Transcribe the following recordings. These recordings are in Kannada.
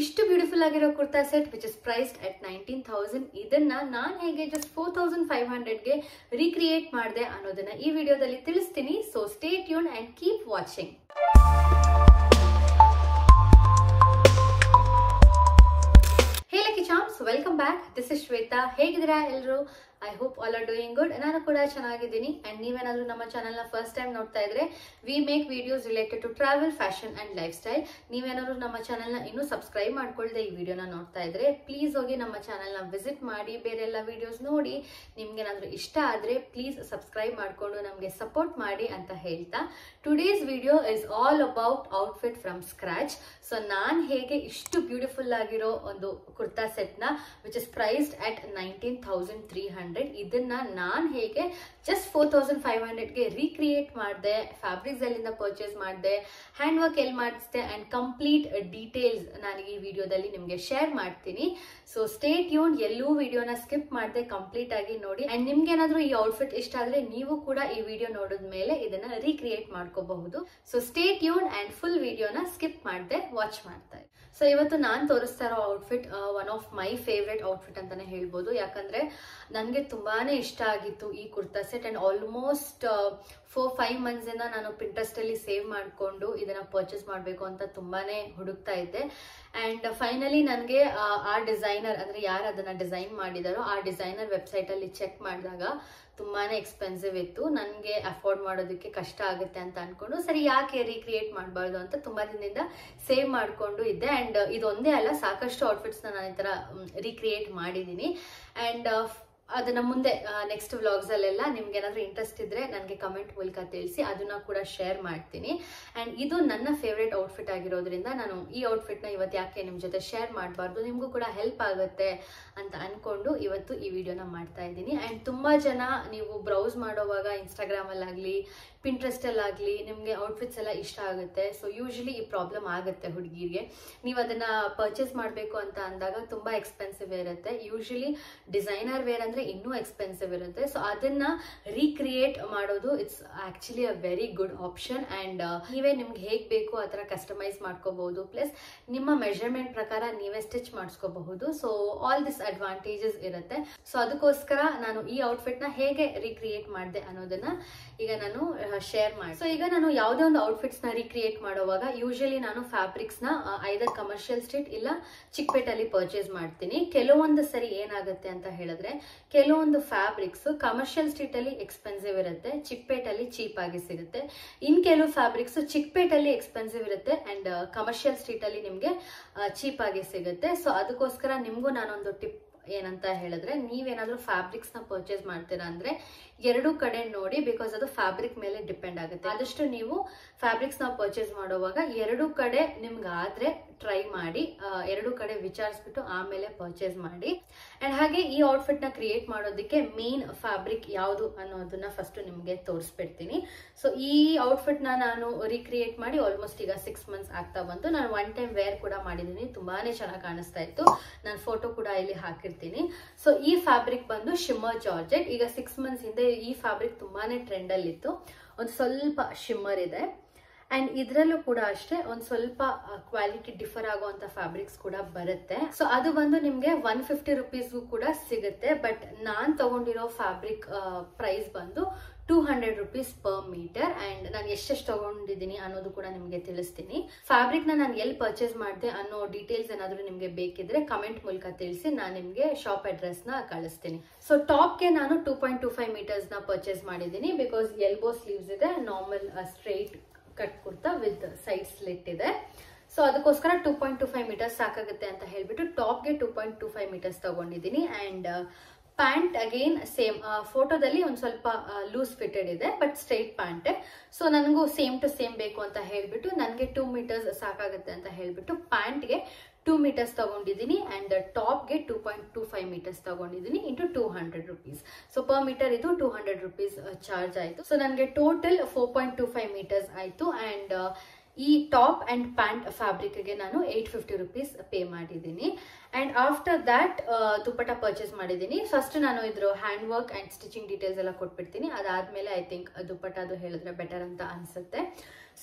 ಇಷ್ಟು ಬ್ಯೂಟಿಫುಲ್ ಆಗಿರೋ kurta set which is priced at 19,000 ಇದನ್ನ ನಾನು ಹೇಗೆ ಜಸ್ಟ್ 4,500ಗೆ ರೀಕ್ರಿಯೇಟ್ ಮಾಡಿದೆ ಅನ್ನೋದನ್ನ ಈ ವಿಡಿಯೋದಲ್ಲಿ ತಿಳಿಸ್ತೀನಿ. So stay tune and keep watching. Hey lucky charms, welcome back. This is Shweta. ಹೇಗಿದ್ದೀರಾ ಎಲ್ಲರೂ? I hope all are doing good. ನಾನು ಕೂಡ ಚೆನ್ನಾಗಿದ್ದೀನಿ. ಅಂಡ್ ನೀವೇನಾದ್ರೂ ನಮ್ಮ ಚಾನಲ್ನ ಫಸ್ಟ್ ಟೈಮ್ ನೋಡ್ತಾ ಇದ್ರೆ we make videos related to travel, fashion and life style. ನೀವೇನಾದ್ರೂ ನಮ್ಮ ಚಾನಲ್ನ ಇನ್ನೂ ಸಬ್ಸ್ಕ್ರೈಬ್ ಮಾಡ್ಕೊಳ್ದೆ ಈ ವಿಡಿಯೋನ ನೋಡ್ತಾ ಇದ್ರೆ ಪ್ಲೀಸ್ ಹೋಗಿ ನಮ್ಮ ಚಾನಲ್ನ ವಿಸಿಟ್ ಮಾಡಿ, ಬೇರೆಲ್ಲ ವಿಡಿಯೋಸ್ ನೋಡಿ. ನಿಮ್ಗೇನಾದ್ರೂ ಇಷ್ಟ ಆದ್ರೆ ಪ್ಲೀಸ್ ಸಬ್ಸ್ಕ್ರೈಬ್ ಮಾಡ್ಕೊಂಡು ನಮಗೆ ಸಪೋರ್ಟ್ ಮಾಡಿ ಅಂತ ಹೇಳ್ತಾ, today's video is all about outfit from scratch. So ನಾನು ಹೇಗೆ ಇಷ್ಟು ಬ್ಯೂಟಿಫುಲ್ ಆಗಿರೋ ಒಂದು ಕುರ್ತಾ ಸೆಟ್ನ ವಿಚ್ ಇಸ್ ಪ್ರೈಸ್ಡ್ ಅಟ್ 19,300 ಇದನ್ನ ನಾನು ಹೇಗೆ ಜಸ್ಟ್ 4,500ಗೆ ರೀಕ್ರಿಯೇಟ್ ಮಾಡಿದೆ, ಫ್ಯಾಬ್ರಿಕ್ಸ್ ಎಲ್ಲಿಂದ ಪರ್ಚೇಸ್ ಮಾಡಿದೆ, ಹ್ಯಾಂಡ್ ವರ್ಕ್ ಎಲ್ಲಿ ಮಾಡಿಸಿದೆ ಅಂಡ್ ಕಂಪ್ಲೀಟ್ ಡೀಟೇಲ್ಸ್ ನಾನು ಈ ವಿಡಿಯೋದಲ್ಲಿ ನಿಮಗೆ ಶೇರ್ ಮಾಡ್ತೀನಿ. ಸೊ ಸ್ಟೇ ಟ್ಯೂನ್, ಎಲ್ಲೂ ವಿಡಿಯೋನ ಸ್ಕಿಪ್ ಮಾಡದೆ ಕಂಪ್ಲೀಟ್ ಆಗಿ ನೋಡಿ. ಅಂಡ್ ನಿಮ್ಗೆ ಏನಾದ್ರೂ ಈ ಔಟ್ಫಿಟ್ ಇಷ್ಟ ಆದ್ರೆ ನೀವು ಕೂಡ ಈ ವಿಡಿಯೋ ನೋಡಿದ ಮೇಲೆ ಇದನ್ನ ರೀಕ್ರಿಯೇಟ್ ಮಾಡ್ಕೋಬಹುದು. So stay tune and full ವಿಡಿಯೋನ ಸ್ಕಿಪ್ ಮಾಡದೆ ವಾಚ್ ಮಾಡ್ತಾ ಇರಿ. ಸೊ ಇವತ್ತು ನಾನು ತೋರಿಸ್ತಾ ಇರೋ outfit one of my favourite outfit ಅಂತಾನೆ ಹೇಳ್ಬೋದು. ಯಾಕಂದ್ರೆ ನನಗೆ ತುಂಬಾನೇ ಇಷ್ಟ ಆಗಿತ್ತು ಈ kurta set and almost 4-5 months ಇಂದ ನಾನು ಪಿಂಟ್ರೆಸ್ಟ್ ಅಲ್ಲಿ ಸೇವ್ ಮಾಡಿಕೊಂಡು ಇದನ್ನ ಪರ್ಚೇಸ್ ಮಾಡಬೇಕು ಅಂತ ತುಂಬಾನೇ ಹುಡುಕ್ತಾ ಇದ್ದೆ. ಅಂಡ್ ಫೈನಲಿ ನನಗೆ ಆ ಡಿಸೈನರ್ ಅಂದ್ರೆ ಯಾರು ಅದನ್ನ ಡಿಸೈನ್ ಮಾಡಿದಾರೋ ಆ ಡಿಸೈನರ್ ವೆಬ್ಸೈಟ್ ಅಲ್ಲಿ ಚೆಕ್ ಮಾಡಿದಾಗ ತುಂಬಾನೇ ಎಕ್ಸ್ಪೆನ್ಸಿವ್ ಇತ್ತು. ನನಗೆ ಅಫೋರ್ಡ್ ಮಾಡೋದಕ್ಕೆ ಕಷ್ಟ ಆಗುತ್ತೆ ಅಂತ ಅನ್ಕೊಂಡು ಸರಿ ಯಾಕೆ ರೀಕ್ರಿಯೇಟ್ ಮಾಡಬಾರ್ದು ಅಂತ ತುಂಬಾ ದಿನದಿಂದ ಸೇವ್ ಮಾಡಿಕೊಂಡು ಇದ್ದೆ. ಅಂಡ್ ಇದೊಂದೇ ಅಲ್ಲ, ಸಾಕಷ್ಟು ಔಟ್ಫಿಟ್ಸ್ ನಾನು ಈ ತರ ರೀಕ್ರಿಯೇಟ್ ಮಾಡಿದ್ದೀನಿ. ಅಂಡ್ ಅದನ್ನ ಮುಂದೆ ನೆಕ್ಸ್ಟ್ ವ್ಲಾಗ್ಸ್ ಅಲ್ಲೆಲ್ಲ ನಿಮ್ಗೆ ಏನಾದ್ರೂ ಇಂಟ್ರೆಸ್ಟ್ ಇದ್ರೆ ನನಗೆ ಕಮೆಂಟ್ ಮೂಲಕ ತಿಳಿಸಿ, ಅದನ್ನ ಕೂಡ ಶೇರ್ ಮಾಡ್ತೀನಿ. ಅಂಡ್ ಇದು ನನ್ನ ಫೇವ್ರೆಟ್ ಔಟ್ಫಿಟ್ ಆಗಿರೋದ್ರಿಂದ ನಾನು ಈ ಔಟ್ಫಿಟ್ ನ ಇವತ್ತು ಯಾಕೆ ನಿಮ್ ಜೊತೆ ಶೇರ್ ಮಾಡಬಾರ್ದು, ನಿಮ್ಗೂ ಕೂಡ ಹೆಲ್ಪ್ ಆಗುತ್ತೆ ಅಂತ ಅನ್ಕೊಂಡು ಇವತ್ತು ಈ ವಿಡಿಯೋನ ಮಾಡ್ತಾ ಇದ್ದೀನಿ. ಅಂಡ್ ತುಂಬಾ ಜನ ನೀವು ಬ್ರೌಸ್ ಮಾಡೋವಾಗ ಇನ್ಸ್ಟಾಗ್ರಾಮ್ ಅಲ್ಲಾಗ್ಲಿ ಪಿಂಟ್ರೆಸ್ಟ್ ಅಲ್ಲಾಗ್ಲಿ ನಿಮ್ಗೆ ಔಟ್ಫಿಟ್ಸ್ ಎಲ್ಲ ಇಷ್ಟ ಆಗುತ್ತೆ. ಸೊ ಯೂಶಲಿ ಈ ಪ್ರಾಬ್ಲಮ್ ಆಗುತ್ತೆ ಹುಡುಗಿರಿಗೆ. ನೀವು ಅದನ್ನ ಪರ್ಚೇಸ್ ಮಾಡಬೇಕು ಅಂತ ಅಂದಾಗ ತುಂಬಾ ಎಕ್ಸ್ಪೆನ್ಸಿವ್ ಇರುತ್ತೆ. ಯೂಶಲಿ ಡಿಸೈನರ್ ವೇರ್ ಅಂದ್ರೆ ಇನ್ನೂ ಎಕ್ಸ್ಪೆನ್ಸಿವ್ ಇರುತ್ತೆ. ಸೊ ಅದನ್ನ ರೀಕ್ರಿಯೇಟ್ ಮಾಡೋದು it's actually a very good option. And ನೀವೇ ನಿಮ್ಗೆ ಹೇಗ್ ಬೇಕು ಆ ತರ ಕಸ್ಟಮೈಸ್ ಮಾಡ್ಕೋಬಹುದು. ಪ್ಲಸ್ ನಿಮ್ಮ ಮೆಜರ್ಮೆಂಟ್ ಪ್ರಕಾರ ನೀವೇ ಸ್ಟಿಚ್ ಮಾಡಿಸ್ಕೋಬಹುದು. ಸೊ ಆಲ್ ದಿಸ್ ಅಡ್ವಾಂಟೇಜಸ್ ಇರುತ್ತೆ. ಸೊ ಅದಕ್ಕೋಸ್ಕರ ನಾನು ಈ ಔಟ್ಫಿಟ್ ನ ಹೇಗೆ ರೀಕ್ರಿಯೇಟ್ ಮಾಡಿದೆ ಅನ್ನೋದನ್ನ ಈಗ ನಾನು ಶೇರ್ ಮಾಡಿ. ಸೊ ಈಗ ನಾನು ಯಾವುದೇ ಒಂದು ಔಟ್ಫಿಟ್ಸ್ ನ ರೀಕ್ರಿಯೇಟ್ ಮಾಡುವಾಗ ಯೂಶಲಿ ನಾನು ಫ್ಯಾಬ್ರಿಕ್ಸ್ ನ ಐದರ್ ಕಮರ್ಷಿಯಲ್ ಸ್ಟ್ರೀಟ್ ಇಲ್ಲ ಚಿಕ್ಪೇಟಲ್ಲಿ ಪರ್ಚೇಸ್ ಮಾಡ್ತೀನಿ. ಕೆಲವೊಂದು ಸರಿ ಏನಾಗುತ್ತೆ ಅಂತ ಹೇಳಿದ್ರೆ ಕೆಲವೊಂದು ಫ್ಯಾಬ್ರಿಕ್ಸ್ ಕಮರ್ಷಿಯಲ್ ಸ್ಟ್ರೀಟ್ ಅಲ್ಲಿ ಎಕ್ಸ್ಪೆನ್ಸಿವ್ ಇರುತ್ತೆ, ಚಿಕ್ಪೇಟಲ್ಲಿ ಚೀಪ್ ಆಗಿ ಸಿಗುತ್ತೆ. ಇನ್ ಕೆಲವು ಫ್ಯಾಬ್ರಿಕ್ಸ್ ಚಿಕ್ಪೇಟಲ್ಲಿ ಎಕ್ಸ್ಪೆನ್ಸಿವ್ ಇರುತ್ತೆ ಅಂಡ್ ಕಮರ್ಷಿಯಲ್ ಸ್ಟ್ರೀಟ್ ಅಲ್ಲಿ ನಿಮ್ಗೆ ಚೀಪ್ ಆಗಿ ಸಿಗುತ್ತೆ. ಸೊ ಅದಕ್ಕೋಸ್ಕರ ನಿಮ್ಗೂ ನಾನೊಂದು ಟಿಪ್ ಏನಂತ ಹೇಳಿದ್ರೆ, ನೀವೇನಾದ್ರೂ ಫ್ಯಾಬ್ರಿಕ್ಸ್ ನ ಪರ್ಚೇಸ್ ಮಾಡ್ತೀರಾ ಅಂದ್ರೆ ಎರಡು ಕಡೆ ನೋಡಿ, ಬಿಕಾಸ್ ಅದು ಫ್ಯಾಬ್ರಿಕ್ ಮೇಲೆ ಡಿಪೆಂಡ್ ಆಗುತ್ತೆ. ಆದಷ್ಟು ನೀವು ಫ್ಯಾಬ್ರಿಕ್ಸ್ ನ ಪರ್ಚೇಸ್ ಮಾಡುವಾಗ ಎರಡು ಕಡೆ ನಿಮ್ಗಾದ್ರೆ ಟ್ರೈ ಮಾಡಿ, ಎರಡು ಕಡೆ ವಿಚಾರಿಸ್ಬಿಟ್ಟು ಆಮೇಲೆ ಪರ್ಚೇಸ್ ಮಾಡಿ. ಅಂಡ್ ಹಾಗೆ ಈ ಔಟ್ಫಿಟ್ ನ ಕ್ರಿಯೇಟ್ ಮಾಡೋದಕ್ಕೆ ಮೇನ್ ಫ್ಯಾಬ್ರಿಕ್ ಯಾವುದು ಅನ್ನೋದನ್ನ ಫಸ್ಟ್ ನಿಮ್ಗೆ ತೋರಿಸ್ಬಿಡ್ತೀನಿ. ಸೊ ಈ ಔಟ್ಫಿಟ್ ನ ನಾನು ರೀಕ್ರಿಯೇಟ್ ಮಾಡಿ ಆಲ್ಮೋಸ್ಟ್ ಈಗ 6 ಮಂತ್ಸ್ ಆಗ್ತಾ ಬಂತು. ನಾನು ಒನ್ ಟೈಮ್ ವೇರ್ ಕೂಡ ಮಾಡಿದೀನಿ, ತುಂಬಾನೇ ಚೆನ್ನಾಗಿ ಕಾಣಿಸ್ತಾ ಇತ್ತು. ನಾನು ಫೋಟೋ ಕೂಡ ಇಲ್ಲಿ ಹಾಕಿರ್ತೀನಿ. ಸೊ ಈ ಫ್ಯಾಬ್ರಿಕ್ ಬಂದು ಶಿಮ್ಮರ್ ಜಾರ್ಜೆಟ್. ಈಗ 6 ಮಂತ್ಸ್ ಹಿಂದೆ ಈ ಫ್ಯಾಬ್ರಿಕ್ ತುಂಬಾನೇ ಟ್ರೆಂಡ್ ಅಲ್ಲಿ ಇತ್ತು. ಒಂದು ಸ್ವಲ್ಪ ಶಿಮ್ಮರ್ ಇದೆ ಅಂಡ್ ಇದ್ರಲ್ಲೂ ಕೂಡ ಅಷ್ಟೇ ಒಂದು ಸ್ವಲ್ಪ ಕ್ವಾಲಿಟಿ ಡಿಫರ್ ಆಗುವಂತ ಫ್ಯಾಬ್ರಿಕ್ಸ್ ಕೂಡ ಬರುತ್ತೆ. ಸೊ ಅದು ಬಂದು ನಿಮ್ಗೆ 150 ರುಪೀಸ್ಗೂ ಕೂಡ ಸಿಗುತ್ತೆ. ಬಟ್ ನಾನ್ ತಗೊಂಡಿರೋ ಫ್ಯಾಬ್ರಿಕ್ ಪ್ರೈಸ್ ಬಂದು 200 ರುಪೀಸ್ ಪರ್ ಮೀಟರ್. ಅಂಡ್ ನಾನು ಎಷ್ಟೆಷ್ಟು ತಗೊಂಡಿದ್ದೀನಿ ಅನ್ನೋದು ಕೂಡ ನಿಮ್ಗೆ ತಿಳಿಸ್ತೀನಿ. ಫ್ಯಾಬ್ರಿಕ್ ನಾನು ಎಲ್ಲಿ ಪರ್ಚೇಸ್ ಮಾಡಿದೆ ಅನ್ನೋ ಡೀಟೇಲ್ಸ್ ಏನಾದ್ರು ನಿಮ್ಗೆ ಬೇಕಿದ್ರೆ ಕಮೆಂಟ್ ಮೂಲಕ ತಿಳಿಸಿ, ನಾನು ನಿಮ್ಗೆ ಶಾಪ್ ಅಡ್ರೆಸ್ ನ ಕಳಿಸ್ತೀನಿ. ಸೊ ಟಾಪ್ಗೆ ನಾನು 2.25 ಮೀಟರ್ಸ್ ನ ಪರ್ಚೇಸ್ ಮಾಡಿದ್ದೀನಿ. ಬಿಕಾಸ್ ಎಲ್ಬೋ ಸ್ಲೀವ್ಸ್ ಇದೆ, normal straight cut kurta with side slit ಇದೆ. ಸೊ ಅದಕ್ಕೋಸ್ಕರ 2.25 ಮೀಟರ್ಸ್ ಸಾಕಾಗುತ್ತೆ ಅಂತ ಹೇಳ್ಬಿಟ್ಟು ಟಾಪ್ಗೆ 2.25 ಮೀಟರ್ಸ್ ತಗೊಂಡಿದ್ದೀನಿ. ಅಂಡ್ ಪ್ಯಾಂಟ್ ಅಗೇನ್ ಸೇಮ್ ಫೋಟೋದಲ್ಲಿ ಒಂದು ಸ್ವಲ್ಪ ಲೂಸ್ ಫಿಟೆಡ್ ಇದೆ, ಬಟ್ ಸ್ಟ್ರೈಟ್ ಪ್ಯಾಂಟ್. ಸೊ ನನಗೂ ಸೇಮ್ ಟು ಸೇಮ್ ಬೇಕು ಅಂತ ಹೇಳ್ಬಿಟ್ಟು ನನಗೆ 2 ಮೀಟರ್ಸ್ ಸಾಕಾಗುತ್ತೆ ಅಂತ ಹೇಳ್ಬಿಟ್ಟು ಪ್ಯಾಂಟ್ಗೆ 2 ಮೀಟರ್ಸ್ ತಗೊಂಡಿದ್ದೀನಿ ಅಂಡ್ ಟಾಪ್ಗೆ 2.25 ಮೀಟರ್ಸ್ ತಗೊಂಡಿದ್ದೀನಿ into 200 rupees. So per meter ಇದು 200 ರುಪೀಸ್ ಚಾರ್ಜ್ ಆಯಿತು. ಸೊ ನನಗೆ ಟೋಟಲ್ 4.25 ಮೀಟರ್ಸ್ ಆಯಿತು. ಅಂಡ್ ಈ ಟಾಪ್ ಅಂಡ್ ಪ್ಯಾಂಟ್ ಫ್ಯಾಬ್ರಿಕ್ ಗೆ ನಾನು 850 ರುಪೀಸ್ ಪೇ ಮಾಡಿದ್ದೀನಿ. And after that dupatta purchase ಮಾಡಿದ್ದೀನಿ. ಫಸ್ಟ್ ನಾನು ಇದ್ರ hand work and stitching details ಎಲ್ಲ ಕೊಟ್ಬಿಡ್ತೀನಿ. ಅದಾದ್ಮೇಲೆ ಐ ಥಿಂಕ್ ದುಪ್ಪಟ್ಟ ಅದು ಹೇಳಿದ್ರೆ ಬೆಟರ್ ಅಂತ ಅನ್ಸುತ್ತೆ.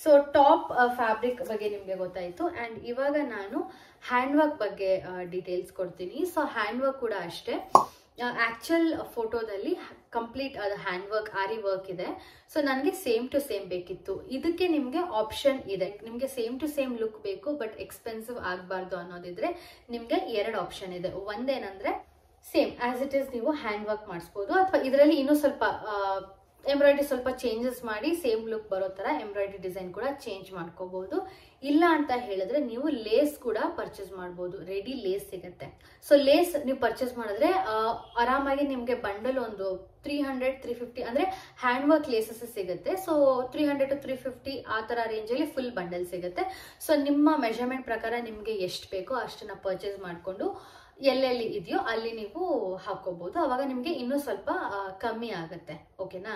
ಸೊ ಟಾಪ್ ಫ್ಯಾಬ್ರಿಕ್ ಬಗ್ಗೆ ನಿಮ್ಗೆ ಗೊತ್ತಾಯ್ತು. ಅಂಡ್ ಇವಾಗ ನಾನು ಹ್ಯಾಂಡ್ ವರ್ಕ್ ಬಗ್ಗೆ ಡೀಟೇಲ್ಸ್ ಕೊಡ್ತೀನಿ. ಸೊ ಹ್ಯಾಂಡ್ ವರ್ಕ್ ಕೂಡ ಅಷ್ಟೇ, ಆಕ್ಚುಯಲ್ ಫೋಟೋದಲ್ಲಿ ಕಂಪ್ಲೀಟ್ ಅದು ಹ್ಯಾಂಡ್ ವರ್ಕ್ ಆರಿ ವರ್ಕ್ ಇದೆ. ಸೊ ನನಗೆ ಸೇಮ್ ಟು ಸೇಮ್ ಬೇಕಿತ್ತು. ಇದಕ್ಕೆ ನಿಮಗೆ ಆಪ್ಷನ್ ಇದೆ, ನಿಮಗೆ ಸೇಮ್ ಟು ಸೇಮ್ ಲುಕ್ ಬೇಕು ಬಟ್ ಎಕ್ಸ್ಪೆನ್ಸಿವ್ ಆಗಬಾರ್ದು ಅನ್ನೋದಿದ್ರೆ ನಿಮಗೆ 2 ಆಪ್ಷನ್ ಇದೆ. ಒಂದೇನಂದ್ರೆ ಸೇಮ್ ಆಸ್ ಇಟ್ ಈಸ್ ನೀವು ಹ್ಯಾಂಡ್ ವರ್ಕ್ ಮಾಡಿಸ್ಬೋದು, ಅಥವಾ ಇದರಲ್ಲಿ ಇನ್ನೂ ಸ್ವಲ್ಪ ಎಂಬ್ರಾಯ್ಡ್ರಿ ಸ್ವಲ್ಪ ಚೇಂಜಸ್ ಮಾಡಿ ಸೇಮ್ ಲುಕ್ ಬರೋ ತರ ಎಂಬ್ರಾಯ್ಡ್ರಿ ಡಿಸೈನ್ ಕೂಡ ಚೇಂಜ್ ಮಾಡ್ಕೋಬಹುದು. ಇಲ್ಲ ಅಂತ ಹೇಳಿದ್ರೆ ನೀವು ಲೇಸ್ ಕೂಡ ಪರ್ಚೇಸ್ ಮಾಡ್ಬೋದು, ರೆಡಿ ಲೇಸ್ ಸಿಗುತ್ತೆ. ಸೊ ಲೇಸ್ ನೀವು ಪರ್ಚೇಸ್ ಮಾಡಿದ್ರೆ ಆರಾಮಾಗಿ ನಿಮ್ಗೆ ಬಂಡಲ್ ಒಂದು 300-350 ಅಂದ್ರೆ ಹ್ಯಾಂಡ್ ವರ್ಕ್ ಲೇಸಸ್ ಸಿಗುತ್ತೆ. ಸೊ 300 to 350 ಆ ತರ ರೇಂಜ್ ಅಲ್ಲಿ ಫುಲ್ ಬಂಡಲ್ ಸಿಗುತ್ತೆ. ಸೊ ನಿಮ್ಮ ಮೆಜರ್ಮೆಂಟ್ ಪ್ರಕಾರ ನಿಮ್ಗೆ ಎಷ್ಟು ಬೇಕೋ ಅಷ್ಟನ್ನ ಪರ್ಚೇಸ್ ಮಾಡ್ಕೊಂಡು ಎಲ್ಲೆಲ್ಲಿ ಇದೆಯೋ ಅಲ್ಲಿ ನೀವು ಹಾಕೋಬಹುದು. ಅವಾಗ ನಿಮ್ಗೆ ಇನ್ನೂ ಸ್ವಲ್ಪ ಕಮ್ಮಿ ಆಗುತ್ತೆ. ಓಕೆನಾ?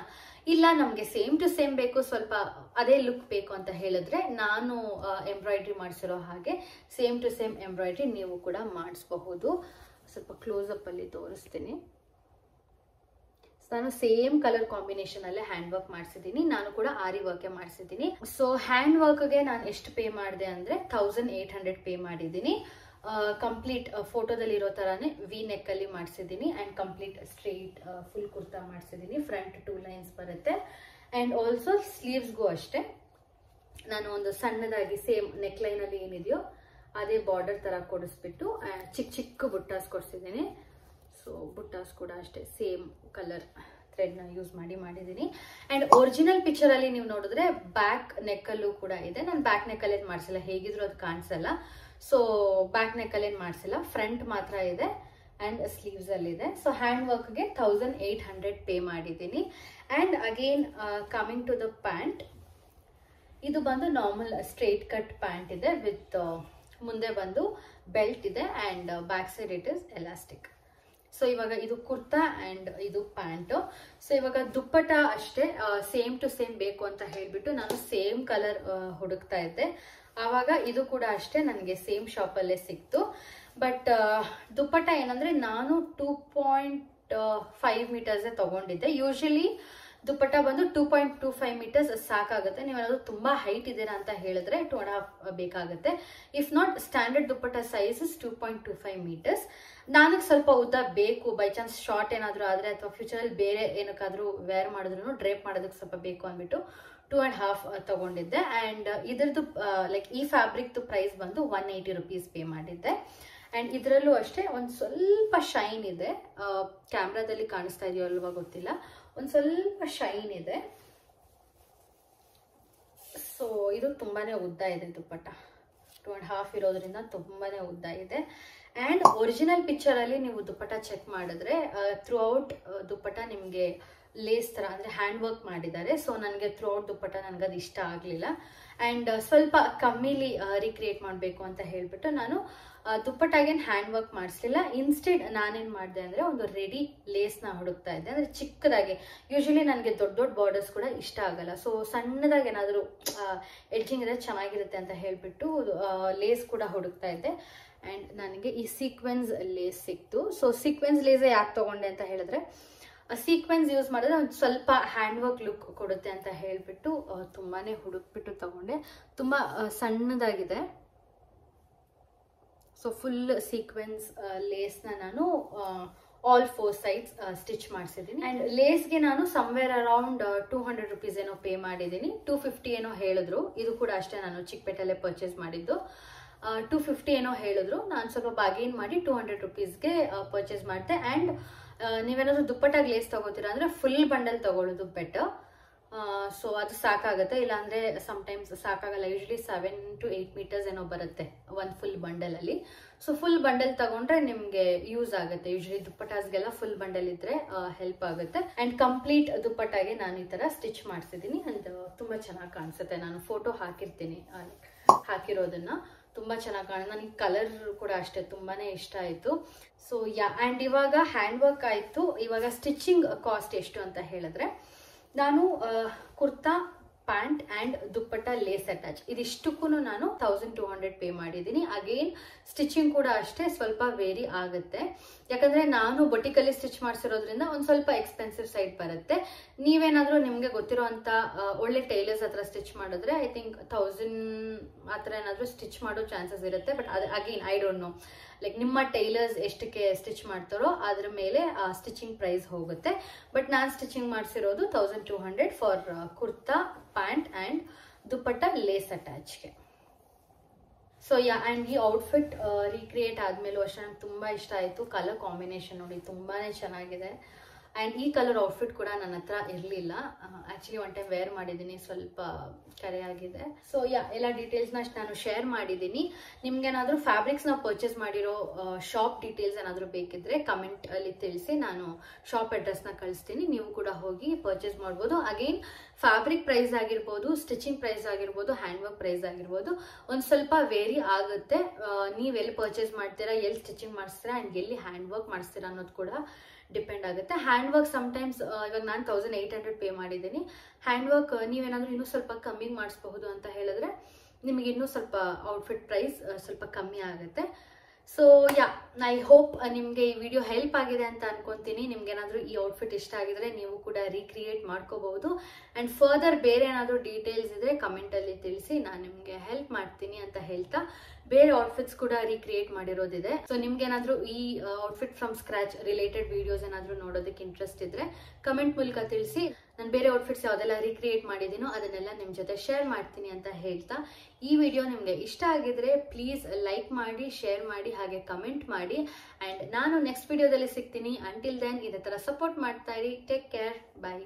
ಇಲ್ಲ ನಮ್ಗೆ ಸೇಮ್ ಟು ಸೇಮ್ ಬೇಕು, ಸ್ವಲ್ಪ ಅದೇ ಲುಕ್ ಬೇಕು ಅಂತ ಹೇಳಿದ್ರೆ ನಾನು ಎಂಬ್ರಾಯ್ಡ್ರಿ ಮಾಡಿಸಿರೋ ಹಾಗೆ ಸೇಮ್ ಟು ಸೇಮ್ ಎಂಬ್ರಾಯ್ಡ್ರಿ ನೀವು ಕೂಡ ಮಾಡಿಸಬಹುದು. ಸ್ವಲ್ಪ ಕ್ಲೋಸ್ ಅಪ್ ಅಲ್ಲಿ ತೋರಿಸ್ತೀನಿ. ನಾನು ಸೇಮ್ ಕಲರ್ ಕಾಂಬಿನೇಷನ್ ಅಲ್ಲೇ ಹ್ಯಾಂಡ್ ವರ್ಕ್ ಮಾಡಿಸಿದ್ದೀನಿ, ನಾನು ಕೂಡ ಆರಿ ವರ್ಕ್ ಮಾಡಿಸಿದ್ದೀನಿ. ಸೊ ಹ್ಯಾಂಡ್ ವರ್ಕ್ಗೆ ನಾನು ಎಷ್ಟು ಪೇ ಮಾಡಿದೆ ಅಂದ್ರೆ 1800 ಪೇ ಮಾಡಿದ್ದೀನಿ. ಕಂಪ್ಲೀಟ್ ಫೋಟೋದಲ್ಲಿ ಇರೋ ತರಾನೇ ವಿ ನೆಕ್ ಅಲ್ಲಿ ಮಾಡಿಸಿದ್ದೀನಿ and complete straight full kurta ಮಾಡಿಸಿದ್ದೀನಿ. ಫ್ರಂಟ್ 2 ಲೈನ್ಸ್ ಬರುತ್ತೆ ಅಂಡ್ ಆಲ್ಸೋ ಸ್ಲೀವ್ಸ್ಗೂ ಅಷ್ಟೇ ನಾನು ಒಂದು ಸಣ್ಣದಾಗಿ ಸೇಮ್ ನೆಕ್ ಲೈನ್ ಅಲ್ಲಿ ಏನಿದೆಯೋ ಅದೇ ಬಾರ್ಡರ್ ತರ ಕೊಡಿಸ್ಬಿಟ್ಟು ಚಿಕ್ಕ ಚಿಕ್ಕ ಬುಟ್ಟಾಸ್ ಕೊಡಿಸಿದ್ದೀನಿ. ಸೊ ಬುಟ್ಟಾಸ್ ಕೂಡ ಅಷ್ಟೇ ಸೇಮ್ ಕಲರ್ ಥ್ರೆಡ್ ನ ಯೂಸ್ ಮಾಡಿದ್ದೀನಿ. ಅಂಡ್ ಒರಿಜಿನಲ್ ಪಿಕ್ಚರ್ ಅಲ್ಲಿ ನೀವು ನೋಡಿದ್ರೆ ಬ್ಯಾಕ್ ನೆಕ್ ಅಲ್ಲೂ ಕೂಡ ಇದೆ. ನಾನು ಬ್ಯಾಕ್ ನೆಕ್ ಅಲ್ಲಿ ಮಾಡಿಸಿಲ್ಲ, ಹೇಗಿದ್ರು ಅದು ಕಾಣಿಸಲ್ಲ. ಸೊ ಬ್ಯಾಕ್ ನೆಕ್ ಅಲ್ಲಿ ಮಾಡಿಸಿಲ್ಲ, ಫ್ರಂಟ್ ಮಾತ್ರ ಇದೆ ಅಂಡ್ ಸ್ಲೀವ್ಸ್ ಅಲ್ಲಿ ಇದೆ. ಸೊ ಹ್ಯಾಂಡ್ ವರ್ಕ್ ಗೆ 1800 ಪೇ ಮಾಡಿದ್ದೀನಿ. And again coming to the pant, ಇದು ಬಂದು ನಾರ್ಮಲ್ ಸ್ಟ್ರೈಟ್ ಕಟ್ ಪ್ಯಾಂಟ್ ಇದೆ ವಿತ್ ಮುಂದೆ ಬಂದು ಬೆಲ್ಟ್ ಇದೆ and back side it is elastic. So ಇವಾಗ ಇದು ಕುರ್ತಾ ಅಂಡ್ ಇದು ಪ್ಯಾಂಟ್. ಸೊ ಇವಾಗ ದುಪ್ಪಟ ಅಷ್ಟೇ ಸೇಮ್ ಟು ಸೇಮ್ ಬೇಕು ಅಂತ ಹೇಳ್ಬಿಟ್ಟು ನಾನು ಸೇಮ್ ಕಲರ್ ಹುಡುಕ್ತಾ ಇದ್ದೆ. ಆವಾಗ ಇದು ಕೂಡ ಅಷ್ಟೇ ನನಗೆ ಸೇಮ್ ಶಾಪ್ ಅಲ್ಲೇ ಸಿಕ್ತು. ಬಟ್ ದುಪ್ಪಟ ಏನಂದ್ರೆ ನಾನು 2.5 ಮೀಟರ್ಸ್ ತಗೊಂಡಿದ್ದೆ. ಯೂಶಲಿ ದುಪ್ಪಟ ಬಂದು 2.25 ಮೀಟರ್ಸ್ ಸಾಕಾಗುತ್ತೆ. ನೀವೇನಾದ್ರು ತುಂಬಾ ಹೈಟ್ ಇದ್ದೀರಾ ಅಂತ ಹೇಳಿದ್ರೆ 2.5 ಬೇಕಾಗುತ್ತೆ. If not standard dupatta size 2.25 meters. ನನಗೆ ಸ್ವಲ್ಪ ಉದ್ದ ಬೇಕು, ಬೈ ಚಾನ್ಸ್ ಶಾರ್ಟ್ ಏನಾದ್ರು ಆದ್ರೆ ಅಥವಾ ಫ್ಯೂಚರ್ ಅಲ್ಲಿ ಬೇರೆ ಏನಕ್ಕಾದ್ರೂ ವೇರ್ ಮಾಡಿದ್ರು ಡ್ರೇಪ್ ಮಾಡೋದಕ್ಕೆ ಸ್ವಲ್ಪ ಬೇಕು ಅಂದ್ಬಿಟ್ಟು 2.5 ತಗೊಂಡಿದ್ದೆ. ಅಂಡ್ ಇದ್ರದ್ದು ಲೈಕ್ ಈ ಫ್ಯಾಬ್ರಿಕ್ ಪ್ರೈಸ್ ಬಂದು 180 rupees ಪೇ ಮಾಡಿದ್ದೆ. ಅಂಡ್ ಇದರಲ್ಲೂ ಅಷ್ಟೇ ಒಂದ್ ಸ್ವಲ್ಪ ಶೈನ್ ಇದೆ, ಕ್ಯಾಮ್ರಾದಲ್ಲಿ ಕಾಣಿಸ್ತಾ ಇದೆಯೋ ಅಲ್ವಾ ಗೊತ್ತಿಲ್ಲ, ಒಂದ್ ಸ್ವಲ್ಪ ಶೈನ್ ಇದೆ. ಸೊ ಇದು ತುಂಬಾನೇ ಉದ್ದ ಇದೆ ದುಪ್ಪಟ್ಟ, 2.5 ಇರೋದ್ರಿಂದ ತುಂಬಾನೇ ಉದ್ದ ಇದೆ. ಅಂಡ್ ಒರಿಜಿನಲ್ ಪಿಕ್ಚರ್ ಅಲ್ಲಿ ನೀವು ದುಪ್ಪಟ್ಟ ಚೆಕ್ ಮಾಡಿದ್ರೆ ಥ್ರೂ ಔಟ್ ದುಪ್ಪಟ್ಟ ನಿಮ್ಗೆ ಲೇಸ್ ತರ ಅಂದ್ರೆ ಹ್ಯಾಂಡ್ ವರ್ಕ್ ಮಾಡಿದ್ದಾರೆ. ಸೊ ನನಗೆ ಥ್ರೂ ಔಟ್ ದುಪ್ಪಟ್ಟ ನನಗದು ಇಷ್ಟ ಆಗ್ಲಿಲ್ಲ. ಅಂಡ್ ಸ್ವಲ್ಪ ಕಮ್ಮಿಲಿ ರೀಕ್ರಿಯೇಟ್ ಮಾಡಬೇಕು ಅಂತ ಹೇಳ್ಬಿಟ್ಟು ನಾನು ದುಪ್ಪಟ್ಟಾಗೇನು ಹ್ಯಾಂಡ್ ವರ್ಕ್ ಮಾಡಿಸ್ಲಿಲ್ಲ. ಇನ್ಸ್ಟೆಡ್ ನಾನೇನ್ ಮಾಡಿದೆ ಅಂದ್ರೆ ಒಂದು ರೆಡಿ ಲೇಸ್ ನ ಹುಡುಕ್ತಾ ಇದ್ದೆ, ಅಂದ್ರೆ ಚಿಕ್ಕದಾಗಿ. ಯೂಶಲಿ ನನಗೆ ದೊಡ್ಡ ದೊಡ್ಡ ಬಾರ್ಡರ್ಸ್ ಕೂಡ ಇಷ್ಟ ಆಗಲ್ಲ. ಸೊ ಸಣ್ಣದಾಗಿ ಏನಾದ್ರು ಎಡ್ಜಿಂಗ್ ಇದ್ರೆ ಚೆನ್ನಾಗಿರುತ್ತೆ ಅಂತ ಹೇಳ್ಬಿಟ್ಟು ಲೇಸ್ ಕೂಡ ಹುಡುಕ್ತಾ ಇದ್ದೆ. ಅಂಡ್ ನನಗೆ ಈ ಸೀಕ್ವೆನ್ಸ್ ಲೇಸ್ ಸಿಕ್ತು. ಸೊ ಸೀಕ್ವೆನ್ಸ್ ಲೇಸ್ ಯಾಕೆ ತಗೊಂಡೆ ಅಂತ ಹೇಳಿದ್ರೆ ಸೀಕ್ವೆನ್ಸ್ ಯೂಸ್ ಮಾಡಿದ್ರೆ ಒಂದು ಸ್ವಲ್ಪ ಹ್ಯಾಂಡ್ ವರ್ಕ್ ಲುಕ್ ಕೊಡುತ್ತೆ ಅಂತ ಹೇಳ್ಬಿಟ್ಟು ತುಂಬಾನೇ ಹುಡುಕ್ಬಿಟ್ಟು ತಗೊಂಡೆ. ತುಂಬಾ ಸಣ್ಣದಾಗಿದೆ. ಸೊ ಫುಲ್ ಸೀಕ್ವೆನ್ಸ್ ಲೇಸ್ನ ನಾನು ಆಲ್ 4 sides ಸ್ಟಿಚ್ ಮಾಡಿಸಿದ್ದೀನಿ. ಅಂಡ್ ಲೇಸ್ಗೆ ನಾನು ಸಮ್ವೇರ್ ಅರೌಂಡ್ 200 rupees ಏನೋ ಪೇ ಮಾಡಿದ್ದೀನಿ. 250 ಏನೋ ಹೇಳಿದ್ರು. ಇದು ಕೂಡ ಅಷ್ಟೇ ನಾನು ಚಿಕ್ಕಪೇಟೆಲ್ಲೇ ಪರ್ಚೇಸ್ ಮಾಡಿದ್ದು. 250 ಏನೋ ಹೇಳಿದ್ರು, ನಾನು ಸ್ವಲ್ಪ ಬಾರ್ಗೇನ್ ಮಾಡಿ 200 rupeesಗೆ ಪರ್ಚೇಸ್ ಮಾಡಿದೆ. ಅಂಡ್ ನೀವೇನಾದ್ರು ದುಪ್ಪಟ್ಟಾಗಿ ಲೇಸ್ ತಗೋತೀರಾ ಅಂದ್ರೆ ಫುಲ್ ಬಂಡಲ್ ತಗೊಳ್ಳೋದು ಬೆಟರ್. ಸೊ ಅದು ಸಾಕಾಗುತ್ತೆ, ಇಲ್ಲಾಂದ್ರೆ ಸಮ್ಟೈಮ್ಸ್ ಸಾಕಾಗಲ್ಲ. ಯೂಶಲಿ 7 to 8 meters ಏನೋ ಬರುತ್ತೆ ಒಂದು ಫುಲ್ ಬಂಡಲ್ ಅಲ್ಲಿ. ಸೊ ಫುಲ್ ಬಂಡಲ್ ತಗೊಂಡ್ರೆ ನಿಮ್ಗೆ ಯೂಸ್ ಆಗುತ್ತೆ. ಯೂಶಲಿ ದುಪ್ಪಟಾಸ್ಗೆಲ್ಲ ಫುಲ್ ಬಂಡಲ್ ಇದ್ರೆ ಹೆಲ್ಪ್ ಆಗುತ್ತೆ. ಅಂಡ್ ಕಂಪ್ಲೀಟ್ ದುಪ್ಪಟ್ಟಾಗೆ ನಾನು ಈ ತರ ಸ್ಟಿಚ್ ಮಾಡಿಸಿದ್ದೀನಿ. ಅಂಡ್ ತುಂಬಾ ಚೆನ್ನಾಗಿ ಕಾಣಿಸುತ್ತೆ. ನಾನು ಫೋಟೋ ಹಾಕಿರ್ತೀನಿ ಹಾಕಿರೋದನ್ನ, ತುಂಬಾ ಚೆನ್ನಾಗಿ ಕಾಣ. ನನಗೆ ಕಲರ್ ಕೂಡ ಅಷ್ಟೇ ತುಂಬಾನೇ ಇಷ್ಟ ಆಯ್ತು. ಸೊ ಅಂಡ್ ಇವಾಗ ಹ್ಯಾಂಡ್ ವರ್ಕ್ ಆಯ್ತು. ಇವಾಗ ಸ್ಟಿಚಿಂಗ್ ಕಾಸ್ಟ್ ಎಷ್ಟು ಅಂತ ಹೇಳಿದ್ರೆ ನಾನು kurta, pant and dupatta lace attach ಇದಿಷ್ಟಕ್ಕೂ ನಾನು 1200 ಪೇ ಮಾಡಿದ್ದೀನಿ. ಅಗೇನ್ ಸ್ಟಿಚಿಂಗ್ ಕೂಡ ಅಷ್ಟೇ ಸ್ವಲ್ಪ ವೇರಿ ಆಗುತ್ತೆ. ಯಾಕಂದ್ರೆ ನಾನು ಬೊಟಿಕಲ್ಲಿ ಸ್ಟಿಚ್ ಮಾಡಿಸಿರೋದ್ರಿಂದ ಒಂದ್ ಸ್ವಲ್ಪ ಎಕ್ಸ್ಪೆನ್ಸಿವ್ ಸೈಡ್ ಬರುತ್ತೆ. ನೀವೇನಾದ್ರೂ ನಿಮ್ಗೆ ಗೊತ್ತಿರೋಂತ ಒಳ್ಳೆ ಟೈಲರ್ಸ್ ಹತ್ರ ಸ್ಟಿಚ್ ಮಾಡಿದ್ರೆ ಐ ಥಿಂಕ್ 1000 ಆ ಥರ ಏನಾದ್ರೂ ಸ್ಟಿಚ್ ಮಾಡೋ ಚಾನ್ಸಸ್ ಇರುತ್ತೆ. ಬಟ್ ಅದು again I don't know, like ನಿಮ್ಮ ಟೈಲರ್ಸ್ ಎಷ್ಟಕ್ಕೆ ಸ್ಟಿಚ್ ಮಾಡ್ತಾರೋ ಅದ್ರ ಮೇಲೆ ಸ್ಟಿಚಿಂಗ್ ಪ್ರೈಸ್ ಹೋಗುತ್ತೆ. ಬಟ್ ನಾನು ಸ್ಟಿಚಿಂಗ್ ಮಾಡಿಸಿರೋದು 1200 for kurta, pant and dupatta lace ಅಟ್ಯಾಚ್ಗೆ. ಸೊ ಯಾ, ಆ್ಯಂಡ್ ಈ ಔಟ್ಫಿಟ್ ರೀಕ್ರಿಯೇಟ್ ಆದ್ಮೇಲೂ ಅಷ್ಟೇ ನಂಗೆ ತುಂಬಾ ಇಷ್ಟ ಆಯಿತು. ಕಲರ್ ಕಾಂಬಿನೇಷನ್ ನೋಡಿ ತುಂಬಾನೇ ಚೆನ್ನಾಗಿದೆ. ಆ್ಯಂಡ್ ಈ ಕಲರ್ ಔಟ್ಫಿಟ್ ಕೂಡ ನನ್ನ ಹತ್ರ ಇರಲಿಲ್ಲ. ಆ್ಯಕ್ಚುಲಿ ಒನ್ ಟೈಮ್ ವೇರ್ ಮಾಡಿದ್ದೀನಿ, ಸ್ವಲ್ಪ ಕರೆಯಾಗಿದೆ. ಸೊ ಯಾ, ಎಲ್ಲ ಡೀಟೇಲ್ಸ್ನ ನಾನು ಶೇರ್ ಮಾಡಿದ್ದೀನಿ. ನಿಮ್ಗೇನಾದರೂ ಫ್ಯಾಬ್ರಿಕ್ಸ್ನ ಪರ್ಚೇಸ್ ಮಾಡಿರೋ ಶಾಪ್ ಡೀಟೇಲ್ಸ್ ಏನಾದರೂ ಬೇಕಿದ್ರೆ ಕಮೆಂಟ್ ಅಲ್ಲಿ ತಿಳಿಸಿ, ನಾನು ಶಾಪ್ ಅಡ್ರೆಸ್ನ ಕಳಿಸ್ತೀನಿ. ನೀವು ಕೂಡ ಹೋಗಿ ಪರ್ಚೇಸ್ ಮಾಡ್ಬೋದು. ಅಗೇನ್ ಫ್ಯಾಬ್ರಿಕ್ ಪ್ರೈಸ್ ಆಗಿರ್ಬೋದು, ಸ್ಟಿಚಿಂಗ್ ಪ್ರೈಸ್ ಆಗಿರ್ಬೋದು, ಹ್ಯಾಂಡ್ ವರ್ಕ್ ಪ್ರೈಸ್ ಆಗಿರ್ಬೋದು ಒಂದು ಸ್ವಲ್ಪ ವೇರಿ ಆಗುತ್ತೆ. ನೀವು ಎಲ್ಲಿ ಪರ್ಚೇಸ್ ಮಾಡ್ತೀರಾ, ಎಲ್ಲಿ ಸ್ಟಿಚಿಂಗ್ ಮಾಡಿಸ್ತೀರಾ ಆ್ಯಂಡ್ ಎಲ್ಲಿ ಹ್ಯಾಂಡ್ ವರ್ಕ್ ಮಾಡಿಸ್ತೀರಾ ಅನ್ನೋದು ಕೂಡ ಡಿಪೆಂಡ್ ಆಗುತ್ತೆ. ಹ್ಯಾಂಡ್ ವರ್ಕ್ ಸಮ್ಟೈಮ್ಸ್ ಇವಾಗ ನಾನು 1800 ಪೇ ಮಾಡಿದ್ದೀನಿ. ಹ್ಯಾಂಡ್ ವರ್ಕ್ ನೀವೇನಾದರೂ ಇನ್ನೂ ಸ್ವಲ್ಪ ಕಮ್ಮಿ ಮಾಡಿಸ್ಬಹುದು ಅಂತ ಹೇಳಿದ್ರೆ ನಿಮಗೆ ಇನ್ನೂ ಸ್ವಲ್ಪ ಔಟ್ಫಿಟ್ ಪ್ರೈಸ್ ಸ್ವಲ್ಪ ಕಮ್ಮಿ ಆಗುತ್ತೆ. ಸೊ ಯಾ, ಐ ಹೋಪ್ ನಿಮಗೆ ಈ ವಿಡಿಯೋ ಹೆಲ್ಪ್ ಆಗಿದೆ ಅಂತ ಅನ್ಕೊಂತೀನಿ. ನಿಮ್ಗೆ ಏನಾದರೂ ಈ ಔಟ್ಫಿಟ್ ಇಷ್ಟ ಆಗಿದ್ರೆ ನೀವು ಕೂಡ ರೀಕ್ರಿಯೇಟ್ ಮಾಡ್ಕೋಬಹುದು. ಆ್ಯಂಡ್ ಫರ್ದರ್ ಬೇರೆ ಏನಾದರೂ ಡೀಟೇಲ್ಸ್ ಇದ್ರೆ ಕಮೆಂಟಲ್ಲಿ ತಿಳಿಸಿ, ನಾನು ನಿಮಗೆ ಹೆಲ್ಪ್ ಮಾಡ್ತೀನಿ ಅಂತ ಹೇಳ್ತಾ ಬೇರೆ ಔಟ್ಫಿಟ್ಸ್ ಕೂಡ ರೀಕ್ರಿಯೇಟ್ ಮಾಡಿರೋದಿದೆ. ಸೊ ನಿಮ್ಗೇನಾದ್ರೂ ಈ outfit from scratch related videos ಏನಾದರೂ ನೋಡೋದಕ್ಕೆ ಇಂಟ್ರೆಸ್ಟ್ ಇದ್ರೆ ಕಮೆಂಟ್ ಮೂಲಕ ತಿಳಿಸಿ. ನಾನು ಬೇರೆ ಔಟ್ಫಿಟ್ಸ್ ಯಾವ್ದೆಲ್ಲ ರೀಕ್ರಿಯೇಟ್ ಮಾಡಿದ್ದೀನೋ ಅದನ್ನೆಲ್ಲ ನಿಮ್ಮ ಜೊತೆ ಶೇರ್ ಮಾಡ್ತೀನಿ ಅಂತ ಹೇಳ್ತಾ, ಈ ವಿಡಿಯೋ ನಿಮಗೆ ಇಷ್ಟ ಆಗಿದ್ರೆ ಪ್ಲೀಸ್ ಲೈಕ್ ಮಾಡಿ, ಶೇರ್ ಮಾಡಿ, ಹಾಗೆ ಕಮೆಂಟ್ ಮಾಡಿ. ಆ್ಯಂಡ್ ನಾನು ನೆಕ್ಸ್ಟ್ ವಿಡಿಯೋದಲ್ಲಿ ಸಿಗ್ತೀನಿ. ಅಂಟಿಲ್ ದೆನ್ ಇದೇ ಥರ ಸಪೋರ್ಟ್ ಮಾಡ್ತಾ ಇರಿ. ಟೇಕ್ ಕೇರ್, ಬಾಯ್.